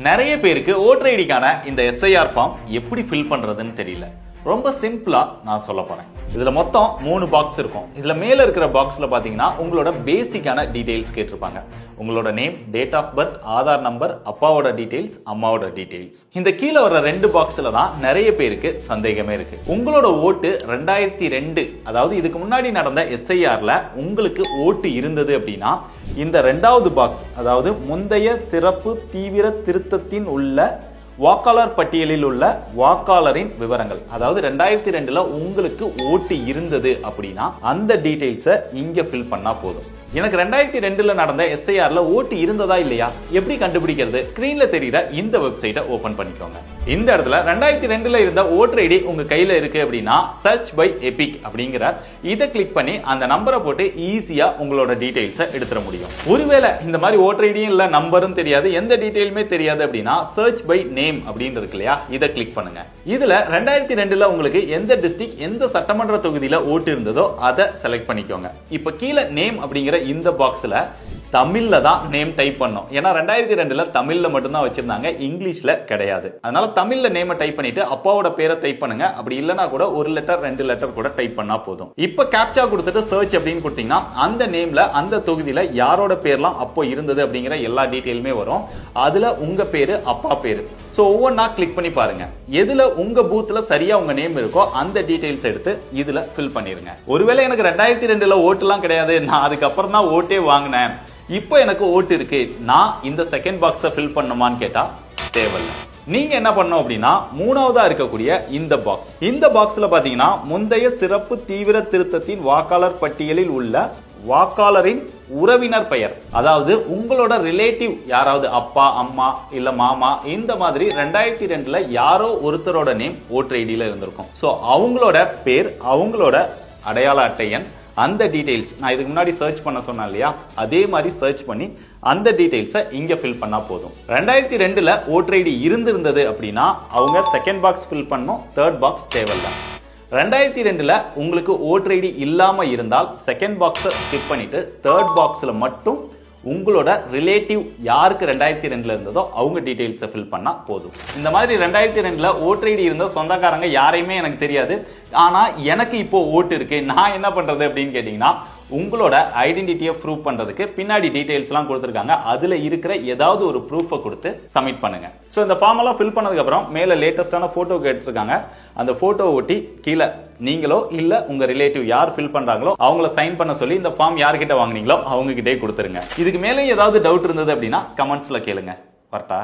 நிறைய பேருக்கு ஓட்டர் ஐடிக்கான இந்த எஸ்ஐஆர் ஃபார்ம் எப்படி ஃபில் பண்றதுன்னு தெரியல. ரொம்ப சிம்பிளா நான் சொல்ல போறேன். இதுல மொத்தம் 3 பாக்ஸ் இருக்கும். இதுல மேல இருக்கிற பாக்ஸ்ல பாத்தீங்கன்னா உங்களோட பேசிக்கான டீடைல்ஸ் கேட்டிருப்பாங்க. உங்களோட name, date of birth, Aadhaar number, அப்பாவோட டீடைல்ஸ், அம்மாவோட டீடைல்ஸ். இந்த கீழே வர 2 பாக்ஸ்ல தான் நிறைய பேருக்கு சந்தேகமே இருக்கு. உங்களோட ஓட்டு 2002, அதாவது இதுக்கு முன்னாடி நடந்த எஸ்ஐஆர்ல உங்களுக்கு ஓட்டு இருந்தது அப்படின்னா இந்த 2வது பாக்ஸ், அதாவது முந்தைய சிறப்பு தீவிர திருத்தத்தின் உள்ள வாக்காளர் பட்டியலில் உள்ள வாக்காளரின் விவரங்கள், அதாவது 2002ல உங்களுக்கு ஓட்டு இருந்தது அப்படின்னா அந்த டீடைல்ஸை இங்க ஃபில் பண்ணா போதும். எனக்கு 2002ல நடந்த எஸ்ஐஆர்ல ஓட்டு இருந்ததா இல்லையா எப்படி கண்டுபிடிக்கிறது? ஸ்கிரீன்ல தெரியுற இந்த வெப்சைட்டை ஓபன் பண்ணிக்கோங்க. இந்த இடத்துல 2002ல இருந்த ஓட்டர் ஐடி உங்க கையில இருக்கு அப்படின்னா சர்ச் பை எபிக் அப்படிங்கிற இதை கிளிக் பண்ணி அந்த நம்பரை போட்டு ஈஸியா உங்களோட டீடைல்ஸை எடுத்துட முடியும். ஒருவேளை இந்த மாதிரி ஓட்டர் ஐடியும் இல்ல, நம்பரும் தெரியாது, எந்த டீடைலுமே தெரியாது அப்படின்னா சர்ச் பை நேம் அப்படின்னு இருக்கு இல்லையா, இதை கிளிக் பண்ணுங்க. இதுல 2002ல உங்களுக்கு எந்த டிஸ்ட்ரிக்ட், எந்த சட்டமன்ற தொகுதியில ஓட்டு இருந்ததோ அதை செலக்ட் பண்ணிக்கோங்க. இப்ப கீழே நேம் அப்படிங்கிற இந்த பாக்ஸ்ல தமிழ்ல தான் நேம் டைப் பண்ணோம். ஏன்னா 2002ல தமிழ்ல மட்டும்தான் வச்சிருந்தாங்க, இங்கிலீஷ்ல கிடையாது. அதனால தமிழ்ல நேமை டைப் பண்ணிட்டு அப்பாவோட பேரை டைப் பண்ணுங்க. அப்படி இல்லனா கூட 1 லெட்டர் 2 லெட்டர் கூட டைப் பண்ணா போதும். இப்ப கேப்சா கொடுத்துட்டு சர்ச் அப்படின்னு கொடுத்தீங்கன்னா அந்த நேம்ல அந்த தொகுதியில யாரோட பேர்லாம் அப்போ இருந்தது அப்படிங்கிற எல்லா டீடைலுமே வரும். அதுல உங்க பேரு, அப்பா பேரு. சோ ஒவ்வொன்றா கிளிக் பண்ணி பாருங்க. எதுல உங்க பூத்ல சரியா உங்க நேம் இருக்கோ அந்த டீடைல்ஸ் எடுத்து இதுல ஃபில் பண்ணிருங்க. ஒருவேளை எனக்கு 2002ல ஓட்டுலாம் கிடையாது, நான் அதுக்கப்புறம் தான் ஓட்டே வாங்கினேன், இப்போ எனக்கு ஓட்டு இருக்கு, நான் இந்த செகண்ட் பாக்ஸை ஃபில் பண்ணுமான்னு கேட்டா தேவையில்லை. நீங்க என்ன பண்ணணும் அப்படின்னா 3வதா இருக்கக்கூடிய இந்த பாக்ஸ், இந்த பாக்ஸ்ல பாத்தீங்கன்னா முந்தைய சிறப்பு தீவிர திருத்தத்தின் வாக்காளர் பட்டியலில் உள்ள வாக்காளரின் உறவினர் பெயர், அதாவது உங்களோட ரிலேட்டிவ் யாராவது அப்பா, அம்மா இல்ல மாமா, இந்த மாதிரி 2002ல யாரோ ஒருத்தரோட நேம் ஓட்டர் ஐடியில இருந்திருக்கும். சோ அவங்களோட பேர், அவங்களோட அடையாள அட்டை எண், அந்த டீடைல்ஸ் நான் இதுக்கு முன்னாடி சர்ச் பண்ண சொன்னேன் இல்லையா, அதே மாதிரி சர்ச் பண்ணி அந்த டீடைல்ஸை இங்க ஃபில் பண்ணா போதும். 2002ல ஓட்டர் ஐடி இருந்திருந்தது அப்படின்னா அவங்க செகண்ட் பாக்ஸ் ஃபில் பண்ணணும், தேர்ட் பாக்ஸ் தேவையில்லை. 2002ல உங்களுக்கு ஓட்டர் ஐடி இல்லாம இருந்தால் செகண்ட் பாக்ஸை ஸ்கிப் பண்ணிட்டு தேர்ட் பாக்ஸ்ல மட்டும் உங்களோட ரிலேட்டிவ் யாருக்கு 2002ல இருந்ததோ அவங்க டீடைல்ஸை ஃபில் பண்ணா போதும். இந்த மாதிரி 2002ல ஓட்டர் ஐடி இருந்த சொந்தக்காரங்க யாரையுமே எனக்கு தெரியாது, ஆனா எனக்கு இப்போ ஓட்டு இருக்கு, நான் என்ன பண்றது அப்படின்னு கேட்டீங்கன்னா உங்களோட ஐடென்டிட்டியை ப்ரூவ் பண்றதுக்கு பின்னாடி டீடைல்ஸ் எல்லாம் கொடுத்திருக்காங்க. அதுல இருக்கிற ஏதாவது ஒரு ப்ரூஃபை கொடுத்து சப்மிட் பண்ணுங்க. சோ இந்த ஃபார்ம் எல்லாம் ஃபில் பண்ணதுக்கு அப்புறம் மேல லேட்டஸ்டான போட்டோ கேட்டிருக்காங்க. அந்த போட்டோவை ஒட்டி கீழே நீங்களோ இல்ல உங்க ரிலேட்டிவ் யார் ஃபில் பண்றாங்களோ அவங்கள சைன் பண்ண சொல்லி இந்த ஃபார்ம் யார்கிட்ட வாங்குனீங்களோ அவங்க கிட்டே கொடுத்துருங்க. இதுக்கு மேலே ஏதாவது டவுட் இருந்தது அப்படின்னா கமெண்ட்ஸ்ல கேளுங்க. வரட்டா?